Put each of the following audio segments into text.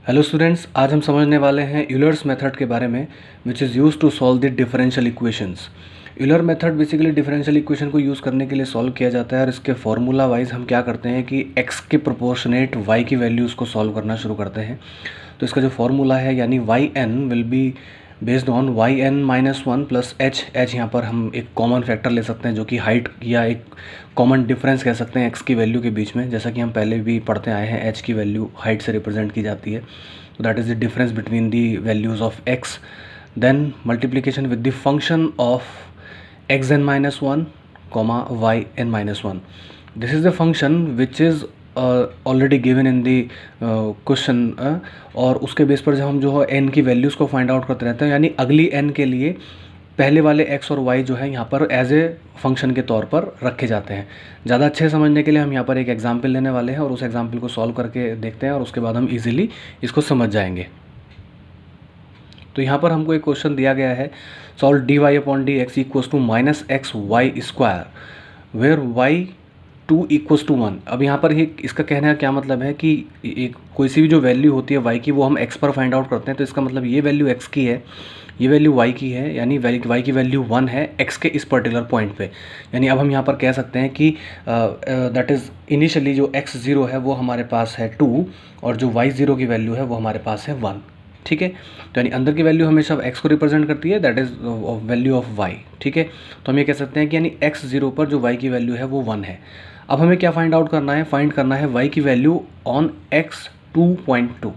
Hello students, आज हम समझने वाले हैं यूलर्स मेथड के बारे में which is use to solve the differential equations. Euler method basically differential equation को यूज़ करने के लिए सॉल्व किया जाता है और इसके फार्मूला वाइज हम क्या करते हैं कि x के प्रोपोर्शनेट y की वैल्यूज़ को सॉल्व करना शुरू करते हैं। तो इसका जो फार्मूला है यानी y n will be based on y n minus one plus h यहाँ पर हम एक कॉमन फैक्टर ले सकते हैं जो कि हाइट या एक कॉमन डिफरेंस कह सकते हैं एक्स की वैल्यू के बीच में। जैसा कि हम पहले भी पढ़ते आए हैं, एच की वैल्यू हाइट से रिप्रेजेंट की जाती है। तो that is the difference between the values of x. Then multiplication with the function of x n minus one comma y n minus one. This is the function which is already given in the question. और उसके base पर जब हम जो है N की values को find out करते रहते हैं, यानी अगली एन के लिए पहले वाले एक्स और वाई जो है यहाँ पर एज ए फंक्शन के तौर पर रखे जाते हैं। ज़्यादा अच्छे समझने के लिए हम यहाँ पर एक एग्जाम्पल लेने वाले हैं और उस एग्जाम्पल को सॉल्व करके देखते हैं और उसके बाद हम इजीली इसको समझ जाएंगे। तो यहाँ पर हमको एक क्वेश्चन दिया गया है, solve d y upon d x equals to minus x y square where y two equals to one. अब यहाँ पर ही इसका कहने का क्या मतलब है कि एक कोई सी भी जो वैल्यू होती है y की वो हम x पर फाइंड आउट करते हैं। तो इसका मतलब ये वैल्यू x की है, ये वैल्यू y की है, यानी y की वैल्यू 1 है x के इस पर्टिकुलर पॉइंट पे। यानी अब हम यहाँ पर कह सकते हैं कि दैट इज़ इनिशियली जो x0 है वो हमारे पास है 2 और जो y0 की वैल्यू है वो हमारे पास है 1। ठीक है, तो यानी अंदर की वैल्यू हमेशा x को रिप्रेजेंट करती है, that is value of y। ठीक है, तो हम ये कह सकते हैं कि यानी x0 पर जो y की वैल्यू है वो 1 है। अब हमें क्या फाइंड आउट करना है, फाइंड करना है y की वैल्यू ऑन x 2.2।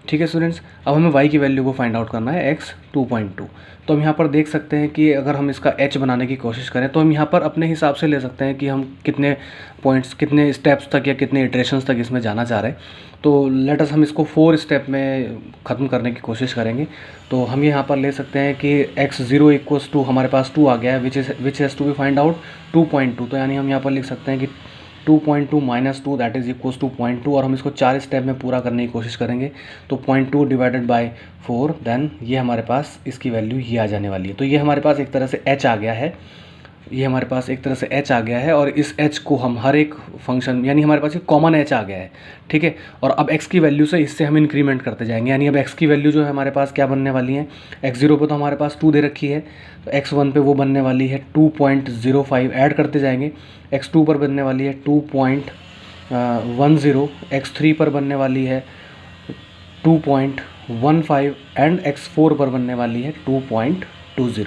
ठीक है स्टूडेंट्स, अब हमें y की वैल्यू को फाइंड आउट करना है x 2.2। तो हम यहाँ पर देख सकते हैं कि अगर हम इसका h बनाने की कोशिश करें तो हम यहाँ पर अपने हिसाब से ले सकते हैं कि हम कितने पॉइंट्स, कितने स्टेप्स तक या कितने इटरेशंस तक इसमें जाना चाह रहे हैं। तो लेट अस हम इसको 4 स्टेप में ख़त्म करने की कोशिश करेंगे। तो हम यहाँ पर ले सकते हैं कि x0 इक्वल्स टू हमारे पास 2 आ गया है which has to be find out 2.2। तो यानी हम यहाँ पर लिख सकते हैं कि 2.2 minus 2 that is equals to 0.2 और हम इसको 4 स्टेप में पूरा करने की कोशिश करेंगे। तो 0.2 डिवाइडेड बाय 4, देन ये हमारे पास इसकी वैल्यू ये आ जाने वाली है। तो ये हमारे पास एक तरह से h आ गया है, ये हमारे पास एक तरह से h आ गया है और इस h को हम हर एक फंक्शन, यानी हमारे पास एक कॉमन h आ गया है। ठीक है, और अब x की वैल्यू से इससे हम इंक्रीमेंट करते जाएंगे। यानी अब x की वैल्यू जो है हमारे पास क्या बनने वाली है, x0 पे तो हमारे पास 2 दे रखी है, तो x1 पे वो बनने वाली है 2.05, ऐड करते जाएंगे। x2 पर बनने वाली है 2.10, x3 पर बनने वाली है 2.15 एंड x4 पर बनने वाली है 2.20।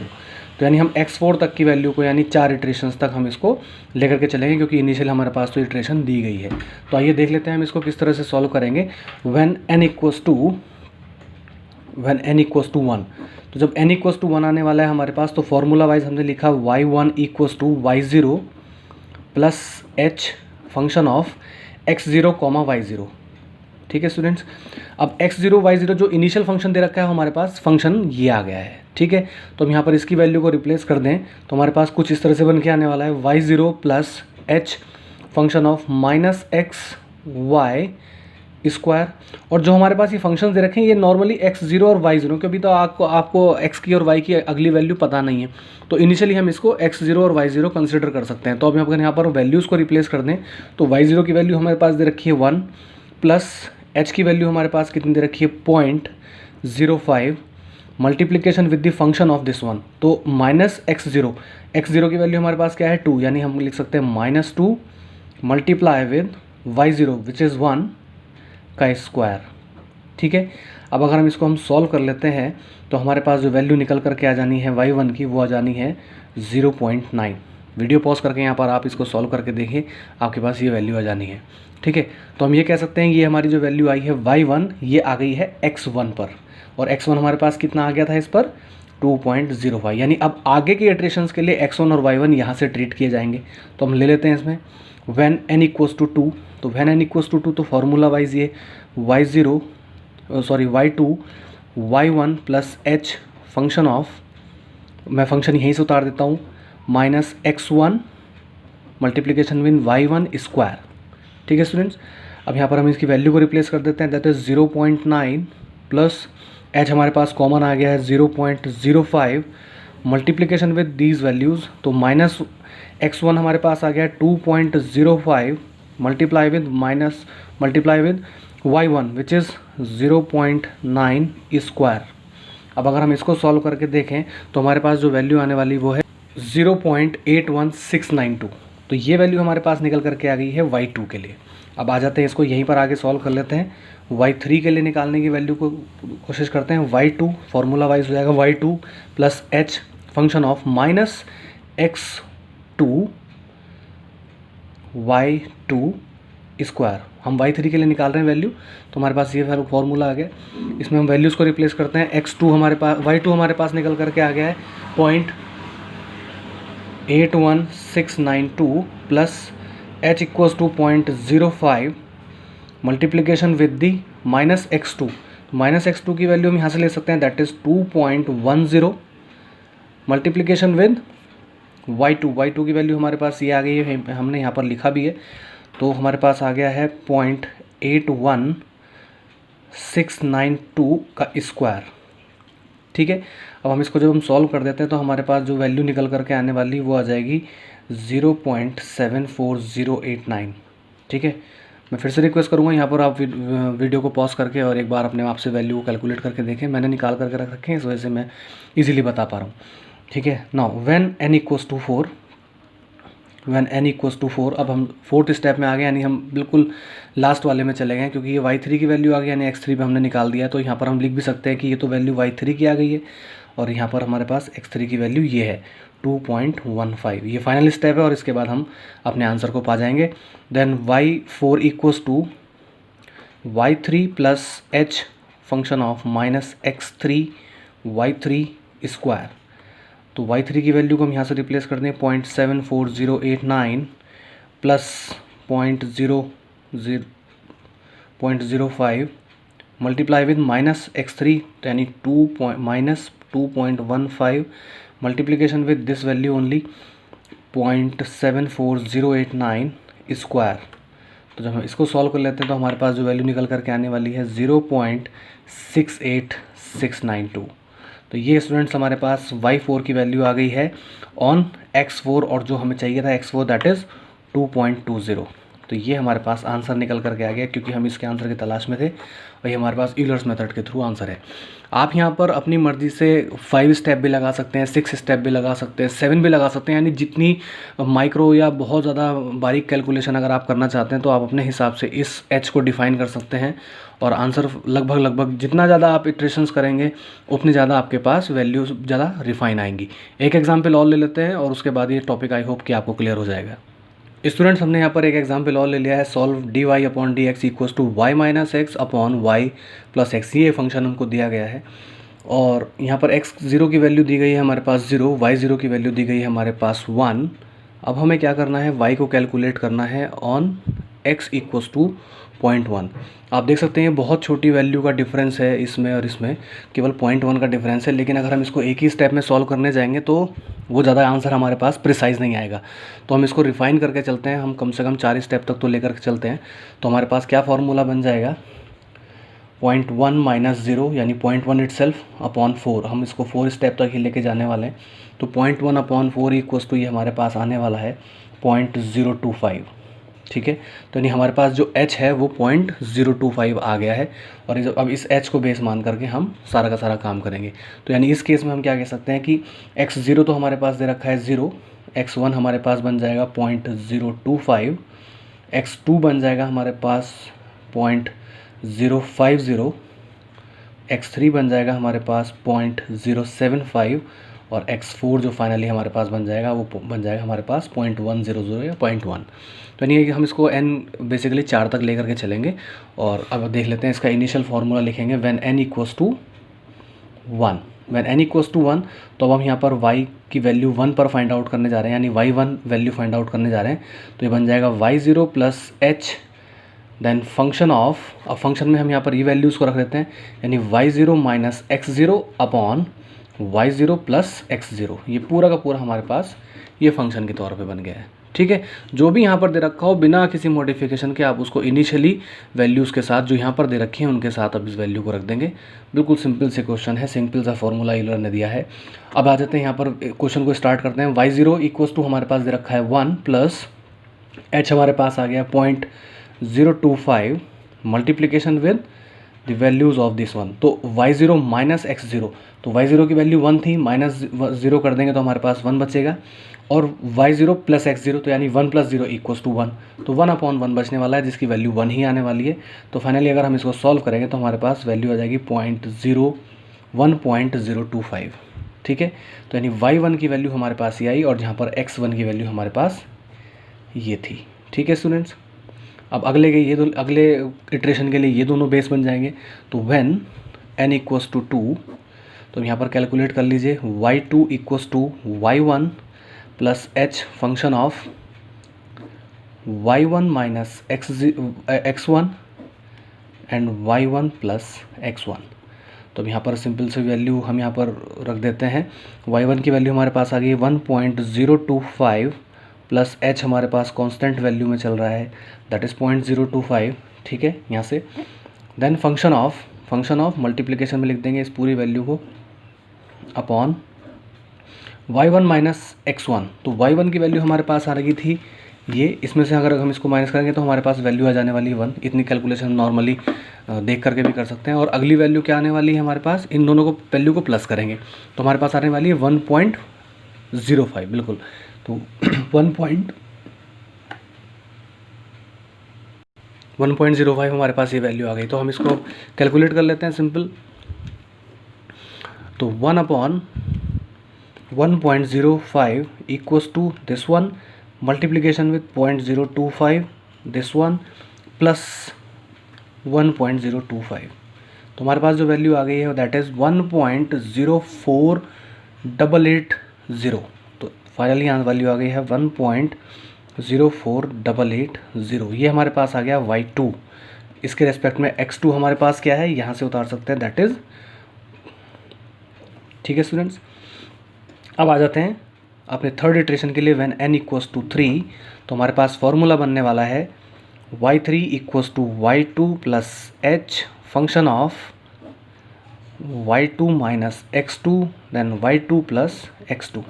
तो यानी हम x4 तक की वैल्यू को, यानी 4 इटरेशंस तक हम इसको लेकर के चलेंगे, क्योंकि इनिशियल हमारे पास तो इटरेशन दी गई है। तो आइए देख लेते हैं हम इसको किस तरह से सॉल्व करेंगे। व्हेन n इक्वल्स टू 1, तो जब n इक्वल्स टू 1 आने वाला है हमारे पास, तो फॉर्मूला वाइज हमने लिखा y1 equals to y0 plus h function of x0 comma y0। ठीक है स्टूडेंट्स, अब x0 y0 जो इनिशियल फंक्शन दे रखा है हमारे पास, फंक्शन ये आ गया है। ठीक है, तो हम यहाँ पर इसकी वैल्यू को रिप्लेस कर दें तो हमारे पास कुछ इस तरह से बन के आने वाला है y0 plus h function of minus x y square. और जो हमारे पास ये फंक्शन दे रखे हैं ये नॉर्मली x0 और y0, क्योंकि तो आपको x की और y की अगली वैल्यू पता नहीं है, तो इनिशियली हम इसको x0 और y0 कंसिडर कर सकते हैं। तो अब अगर यहाँ पर वैल्यूज़ को रिप्लेस कर दें तो y0 की वैल्यू हमारे पास दे रखी है 1 प्लस h की वैल्यू हमारे पास कितनी दे रखी है 0.05 multiplication with the function of this one, तो माइनस x0 की वैल्यू हमारे पास क्या है 2, यानी हम लिख सकते हैं -2 multiply with y0 which is 1 का स्क्वायर। ठीक है, अब अगर हम इसको हम सॉल्व कर लेते हैं तो हमारे पास जो वैल्यू निकल करके आ जानी है y1 की, वो आ जानी है 0.9। वीडियो पॉज करके यहाँ पर आप इसको सॉल्व करके देखिए, आपके पास ये वैल्यू आ जानी है। ठीक है, तो हम ये कह सकते हैं ये हमारी जो वैल्यू आई है y1 ये आ गई है x1 पर, और x1 हमारे पास कितना आ गया था इस पर 2.05। यानी अब आगे के इटरेशंस के लिए x1 और y1 यहाँ से ट्रीट किए जाएंगे। तो हम ले लेते हैं इसमें व्हेन n इक्वल्स टू 2, तो व्हेन n इक्वल्स टू 2 तो फार्मूला वाइज ये y2 y1 plus h function of, मैं फंक्शन यहीं से उतार देता हूँ, minus x1 multiplication with y1 square. ठीक है स्टूडेंट्स, अब यहाँ पर हम इसकी वैल्यू को रिप्लेस कर देते हैं, दैट इज़ 0.9 प्लस h हमारे पास कॉमन आ गया है 0.05 मल्टीप्लीकेशन विद दीज वैल्यूज़, तो माइनस x1 हमारे पास आ गया है 2.05 multiply with y1 which is 0.9 square. अब अगर हम इसको सॉल्व करके देखें तो हमारे पास जो वैल्यू आने वाली वो है 0.81692। तो ये वैल्यू हमारे पास निकल करके आ गई है y2 के लिए। अब आ जाते हैं इसको यहीं पर आगे सॉल्व कर लेते हैं। y3 के लिए निकालने की वैल्यू को कोशिश करते हैं। y2 फार्मूला वाइज हो जाएगा y2 plus h function of minus x2 y2 square. हम y3 के लिए निकाल रहे हैं वैल्यू, तो हमारे पास ये फार्मूला आ गया। इसमें हम वैल्यूज़ को रिप्लेस करते हैं। x2 हमारे पास y2 हमारे पास निकल करके आ गया है 0.81692 plus h equals to 0.05 multiplication with the minus x2। Minus x2 की वैल्यू हम यहाँ से ले सकते हैं, that is 2.10 multiplication with y2 की वैल्यू हमारे पास ये आ गई है, हमने यहाँ पर लिखा भी है। तो हमारे पास आ गया है 0.81692 का स्क्वायर। ठीक है, अब हम इसको जब हम सॉल्व कर देते हैं तो हमारे पास जो वैल्यू निकल करके आने वाली वो आ जाएगी 0.74089। ठीक है, मैं फिर से रिक्वेस्ट करूँगा यहाँ पर आप वीडियो को पॉज करके और एक बार अपने आप से वैल्यू को कैलकुलेट करके देखें। मैंने निकाल करके रख रखे हैं, इस वजह से मैं इजीली बता पा रहा हूँ। ठीक है, now when n equals to 4, when n equals to 4, अब हम फोर्थ स्टेप में आ गए, यानी हम बिल्कुल लास्ट वाले में चले गए, क्योंकि ये y3 की वैल्यू आ गई यानी x3 पे हमने निकाल दिया। तो यहाँ पर हम लिख भी सकते हैं कि ये तो वैल्यू y3 की आ गई है और यहाँ पर हमारे पास x3 की वैल्यू ये है 2.15। ये फाइनल स्टेप है और इसके बाद हम अपने आंसर को पा जाएंगे। Then y4 equals to y3 plus h function of minus x3 y3 square. तो y3 की वैल्यू को हम यहाँ से रिप्लेस कर दें 0.74089 plus 0.05 multiply with minus x3 यानी minus 2.15 multiplication with this value only 0.74089 square. तो जब हम इसको सॉल्व कर लेते हैं तो हमारे पास जो वैल्यू निकल करके आने वाली है 0.68692। तो ये स्टूडेंट्स हमारे पास y4 की वैल्यू आ गई है ऑन x4, और जो हमें चाहिए था x4 दैट इज़ 2.20। तो ये हमारे पास आंसर निकल करके आ गया, क्योंकि हम इसके आंसर की तलाश में थे और ये हमारे पास यूलर्स मेथड के थ्रू आंसर है। आप यहाँ पर अपनी मर्ज़ी से 5 स्टेप भी लगा सकते हैं, 6 स्टेप भी लगा सकते हैं, 7 भी लगा सकते हैं, यानी जितनी माइक्रो या बहुत ज़्यादा बारीक कैलकुलेशन अगर आप करना चाहते हैं तो आप अपने हिसाब से इस h को डिफ़ाइन कर सकते हैं और आंसर लगभग जितना ज़्यादा आप इटरेशंस करेंगे उतनी ज़्यादा आपके पास वैल्यू ज़्यादा रिफाइन आएंगी। एक एग्जाम्पल और ले लेते हैं और उसके बाद ये टॉपिक आई होप कि आपको क्लियर हो जाएगा। स्टूडेंट्स, हमने यहाँ पर एक एग्जाम्पल और ले लिया है, solve dy upon d x equals to y minus x upon y plus x. ये फंक्शन हमको दिया गया है और यहाँ पर x0 की वैल्यू दी गई है हमारे पास 0, y0 की वैल्यू दी गई है हमारे पास 1। अब हमें क्या करना है, y को कैलकुलेट करना है ऑन x इक्वल्स टू 0.1। आप देख सकते हैं बहुत छोटी वैल्यू का डिफरेंस है इसमें और इसमें, केवल 0.1 का डिफरेंस है। लेकिन अगर हम इसको एक ही स्टेप में सॉल्व करने जाएंगे तो वो ज़्यादा आंसर हमारे पास प्रिसाइज नहीं आएगा। तो हम इसको रिफाइन करके चलते हैं, हम कम से कम 4 स्टेप तक तो लेकर के चलते हैं। तो हमारे पास क्या फार्मूला बन जाएगा, 0.1 माइनस 0 यानी 0.1 इटसेल्फ अपॉन 4। हम इसको 4 स्टेप तक ही लेके जाने वाले हैं। तो 0.1 अपॉन 4 इक्वल्स टू ये हमारे पास आने वाला है 0.025। ठीक है, तो यानी हमारे पास जो h है वो 0.025 आ गया है और अब इस h को बेस मान करके हम सारा का सारा काम करेंगे। तो यानी इस केस में हम क्या कह सकते हैं कि x0 तो हमारे पास दे रखा है 0, x1 हमारे पास बन जाएगा 0.025, x2 बन जाएगा हमारे पास 0.050, x3 बन जाएगा हमारे पास 0.075 और x4 जो फाइनली हमारे पास बन जाएगा वो बन जाएगा हमारे पास 0.100 या 0.1। तो नहीं है कि हम इसको n बेसिकली 4 तक लेकर के चलेंगे। और अब देख लेते हैं इसका इनिशियल फार्मूला लिखेंगे, when n equals to 1। When n equals to 1 तो अब हम यहाँ पर y की वैल्यू 1 पर फाइंड आउट करने जा रहे हैं, यानी y1 वैल्यू फाइंड आउट करने जा रहे हैं। तो ये बन जाएगा y0 plus h then function of, अब फंक्शन में हम यहाँ पर ये वैल्यूज़ को रख देते हैं, यानी y0 minus x0 upon y0 plus x0। ये पूरा का पूरा हमारे पास ये फंक्शन के तौर पे बन गया है। ठीक है, जो भी यहाँ पर दे रखा हो बिना किसी मॉडिफिकेशन के आप उसको इनिशियली वैल्यूज़ के साथ जो यहाँ पर दे रखी हैं उनके साथ अब इस वैल्यू को रख देंगे। बिल्कुल सिंपल से क्वेश्चन है, सिंपल सा फॉर्मूला यूलर ने दिया है। अब आ जाते हैं यहाँ पर क्वेश्चन को स्टार्ट करते हैं। y0 इक्वल्स टू हमारे पास दे रखा है 1 प्लस h हमारे पास आ गया 0.025 multiplication with the values of this one. तो y0 माइनस x0, तो y0 की वैल्यू 1 थी, माइनस 0 कर देंगे तो हमारे पास 1 बचेगा, और y0 प्लस x0 तो यानी 1 प्लस 0 इक्वल्स टू 1, तो 1/1 बचने वाला है जिसकी वैल्यू 1 ही आने वाली है। तो फाइनली अगर हम इसको सॉल्व करेंगे तो हमारे पास वैल्यू आ जाएगी 1.025। ठीक है, तो यानी y1 की वैल्यू हमारे पास ये आई, और जहाँ पर x1 की वैल्यू हमारे पास ये थी। ठीक है स्टूडेंट्स, अब अगले इटरेशन के लिए ये दोनों बेस बन जाएंगे। तो व्हेन n इक्वल्स टू 2, तो यहाँ पर कैलकुलेट कर लीजिए, y2 equals to y1 plus h function of y1 minus x1 and y1 plus x1। तो अब यहाँ पर सिंपल सी वैल्यू हम यहाँ पर रख देते हैं। y1 की वैल्यू हमारे पास आ गई 1.025 प्लस h हमारे पास कांस्टेंट वैल्यू में चल रहा है, दैट इज़ 0.025। ठीक है, यहाँ से देन फंक्शन ऑफ मल्टीप्लिकेशन में लिख देंगे इस पूरी वैल्यू को अपॉन y1 माइनस x1। तो y1 की वैल्यू हमारे पास आ रही थी ये, इसमें से अगर हम इसको माइनस करेंगे तो हमारे पास वैल्यू आ जाने वाली है 1। इतनी कैलकुलेशन नॉर्मली देख करके भी कर सकते हैं। और अगली वैल्यू क्या आने वाली है हमारे पास, इन दोनों को वैल्यू को प्लस करेंगे तो हमारे पास आने वाली है 1.05, बिल्कुल। तो 1.05 हमारे पास ये वैल्यू आ गई। तो हम इसको कैलकुलेट कर लेते हैं सिंपल। तो 1/1.05 equals to this one multiplication with 0.025 this one plus 1.025। तो हमारे पास जो वैल्यू आ गई है दैट इज़ 1.04880। तो फाइनली यहाँ वैल्यू आ गई है 1.04880। ये हमारे पास आ गया y2। इसके रेस्पेक्ट में x2 हमारे पास क्या है, यहाँ से उतार सकते हैं, दैट इज़। ठीक है स्टूडेंट्स, अब आ जाते हैं अपने थर्ड इटरेशन के लिए। व्हेन n इक्वल्स टू 3, तो हमारे पास फॉर्मूला बनने वाला है y3 equals to y2 plus h function of y2 minus x2 then y2 plus x2।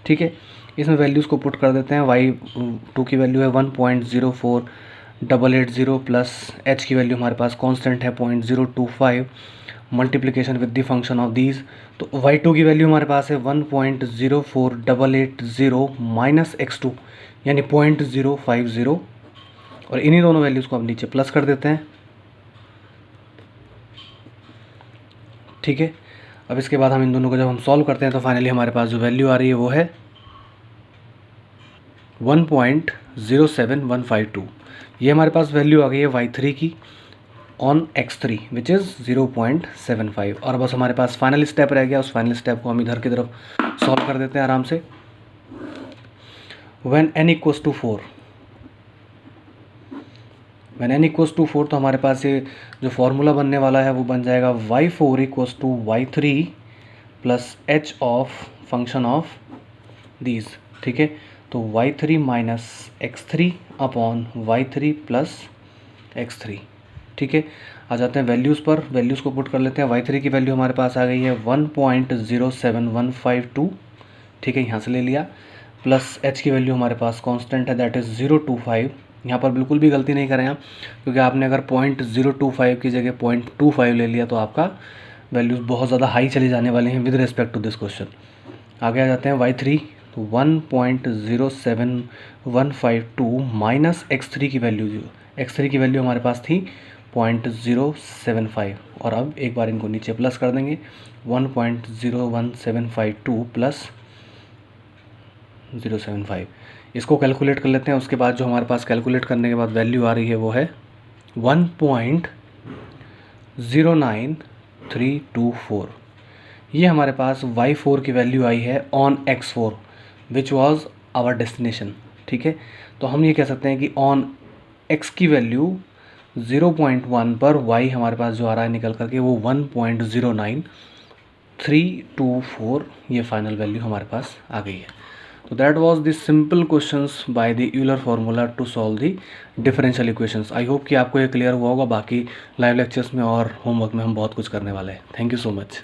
ठीक है, इसमें वैल्यूज़ को पुट कर देते हैं। y2 की वैल्यू है 1.04880 प्लस h की वैल्यू हमारे पास कांस्टेंट है 0.025 multiplication with the function of these. तो y2 की वैल्यू हमारे पास है 1.04880 माइनस x2 यानी 0.050, और इन्हीं दोनों वैल्यूज़ को हम नीचे प्लस कर देते हैं। ठीक है, अब इसके बाद हम इन दोनों को जब हम सॉल्व करते हैं तो फाइनली हमारे पास जो वैल्यू आ रही है वो है 1.07152। ये हमारे पास वैल्यू आ गई है y3 की ऑन x3 विच इज़ 0.75। और बस हमारे पास फाइनल स्टेप रह गया, उस फाइनल स्टेप को हम इधर की तरफ सॉल्व कर देते हैं आराम से। When n equals to 4, when n equals to 4, तो हमारे पास ये जो फॉर्मूला बनने वाला है वो बन जाएगा y4 equals to y3 plus h of function of these. ठीक है, तो y3 minus x3 upon y3 plus x3। ठीक है, आ जाते हैं वैल्यूज़ पर, वैल्यूज़ को पुट कर लेते हैं। y3 की वैल्यू हमारे पास आ गई है 1.07152। ठीक है, यहाँ से ले लिया, प्लस h की वैल्यू हमारे पास कांस्टेंट है दैट इज़ 0.25। यहाँ पर बिल्कुल भी गलती नहीं करें आप, क्योंकि आपने अगर 0.025 की जगह 0.25 ले लिया तो आपका वैल्यूज़ बहुत ज़्यादा हाई चले जाने वाले हैं with respect to this question. आगे आ जाते हैं y3, तो 1.07152 माइनस x3 की वैल्यू, x3 की वैल्यू हमारे पास थी 0.075, और अब एक बार इनको नीचे प्लस कर देंगे 1.01752 प्लस 075। इसको कैलकुलेट कर लेते हैं। उसके बाद जो हमारे पास कैलकुलेट करने के बाद वैल्यू आ रही है वो है 1.09324। ये हमारे पास y4 की वैल्यू आई है on x4 which was our destination. ठीक है, तो हम ये कह सकते हैं कि ऑन x की वैल्यू 0.1 पर y हमारे पास जो आ रहा है निकल करके वो 1.09324 ये फाइनल वैल्यू हमारे पास आ गई है। तो that was the simple questions by the Euler formula to solve the differential equations. I hope कि आपको ये क्लियर हुआ होगा। बाकी लाइव लेक्चर्स में और होमवर्क में हम बहुत कुछ करने वाले हैं। Thank you so much.